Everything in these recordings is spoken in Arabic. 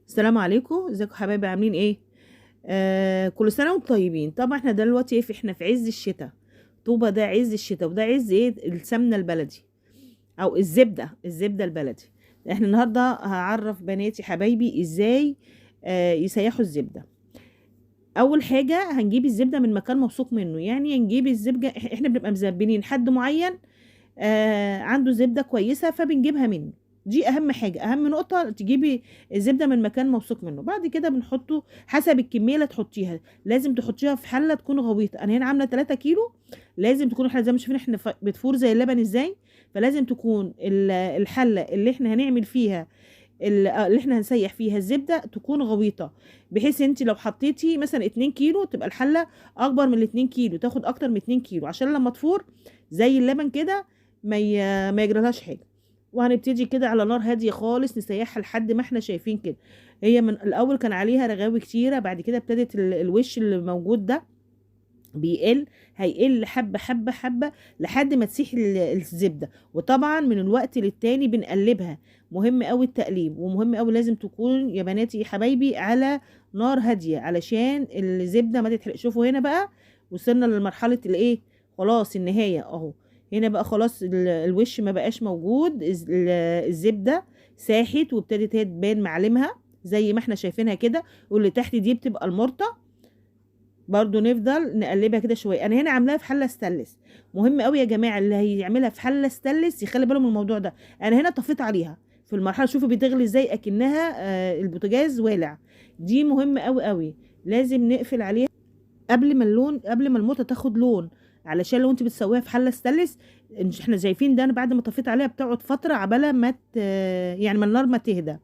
السلام عليكم، ازيكم حبايبي عاملين ايه؟ كل سنه وانتم طيبين. طبعا احنا دلوقتي احنا في عز الشتاء. طوبة ده عز الشتاء، وده عز السمنه البلدي او الزبده البلدي. احنا النهارده هعرف بناتي حبايبي ازاي يسيحوا الزبده. اول حاجه هنجيب الزبده من مكان موثوق منه، يعني نجيب الزبده، احنا بنبقى مزبنين حد معين عنده زبدة كويسة فبنجيبها منه. دي اهم حاجة، اهم نقطة تجيبي الزبدة من مكان موثوق منه. بعد كده بنحطه حسب الكمية اللي تحطيها، لازم تحطيها في حلة تكون غويطة. انا هنا عاملة 3 كيلو، لازم تكون الحلة زي ما شايفين احنا بتفور زي اللبن ازاي. فلازم تكون الحلة اللي احنا هنعمل فيها اللي احنا هنسيح فيها الزبدة تكون غويطة، بحيث انت لو حطيتي مثلا 2 كيلو تبقى الحلة اكبر من 2 كيلو، تاخد اكتر من 2 كيلو عشان لما تفور زي اللبن كده ما يجرالهاش حاجه. وهنبتدي كده على نار هاديه خالص نسيحها لحد ما احنا شايفين كده. هي من الاول كان عليها رغاوي كتيره، بعد كده ابتدت الوش اللي موجود ده بيقل، هيقل حبه حبه حبه لحد ما تسيح الزبده. وطبعا من الوقت للتاني بنقلبها، مهم قوي التقليب، ومهم قوي لازم تكون يا بناتي يا حبايبي على نار هاديه علشان الزبده ما تتحرق. شوفوا هنا بقى وصلنا لمرحله الايه، خلاص النهايه اهو. هنا بقى خلاص الوش ما بقاش موجود، الزبده ساحت وابتدت هي تبان معالمها زي ما احنا شايفينها كده. واللي تحت دي بتبقى المرطه، برضو نفضل نقلبها كده شويه. انا هنا عاملاها في حله ستانلس، مهم قوي يا جماعه اللي هيعملها في حله ستانلس يخلي باله من الموضوع ده. انا هنا طفيت عليها في المرحله، شوفوا بتغلي ازاي اكنها البوتاجاز والع. دي مهمه قوي قوي، لازم نقفل عليها قبل ما الموطه تاخد لون، علشان لو انت بتسويها في حله ستانلس. احنا شايفين ده، انا بعد ما طفيت عليها بتقعد فتره عبالة ما يعني ما النار ما تهدى.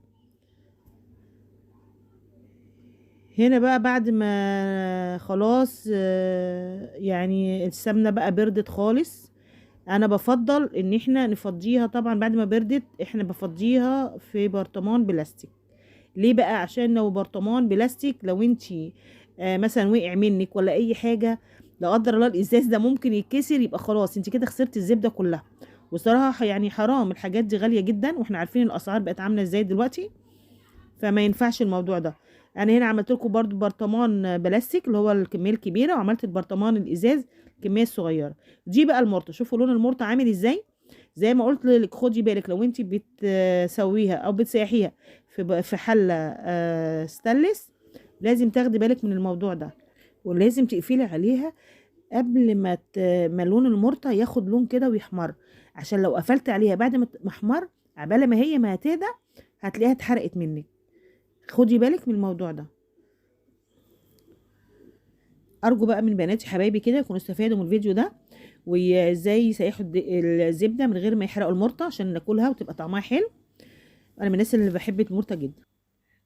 هنا بقى بعد ما خلاص يعني السمنة بقى بردت خالص، انا بفضل ان احنا نفضيها. طبعا بعد ما بردت احنا بفضيها في برطمان بلاستيك. ليه بقى؟ عشان لو برطمان بلاستيك لو انتي مثلا وقع منك ولا اي حاجة، لا قدر الله الازاز ده ممكن يتكسر، يبقى خلاص انت كده خسرتي الزبدة كلها. وصراحة يعني حرام، الحاجات دي غالية جدا واحنا عارفين الاسعار بقت عاملة ازاي دلوقتي، فما ينفعش الموضوع ده. انا هنا عملت لكم برضو برطمان بلاستيك اللي هو الكميه الكبيره، وعملت البرطمان الازاز الكميه الصغيره. دي بقى المرطه، شوفوا لون المرطه عامل ازاي. زي ما قلت لك خدي بالك لو انت بتسويها او بتسيحيها في حله ستانلس، لازم تاخدي بالك من الموضوع ده. ولازم تقفلي عليها قبل ما لون المرطه ياخد لون كده ويحمر، عشان لو قفلت عليها بعد ما احمر عبالة ما هي ما هتهدى هتلاقيها اتحرقت منك. خدي بالك من الموضوع ده. ارجو بقى من بناتي حبايبي كده يكونوا استفادوا من الفيديو ده، وازاي يسيحوا الزبده من غير ما يحرقوا المرطه عشان ناكلها وتبقى طعمها حلو. انا من الناس اللي بحب المرطه جدا،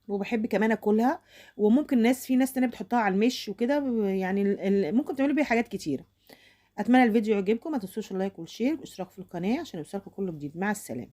وبحب كمان اكلها. وممكن في ناس تانية بتحطها على المش وكده، يعني ممكن تعملوا بيها حاجات كتيره. اتمنى الفيديو يعجبكم، ما تنسوش اللايك والشير والاشتراك في القناه عشان يوصلكم كل جديد. مع السلامه.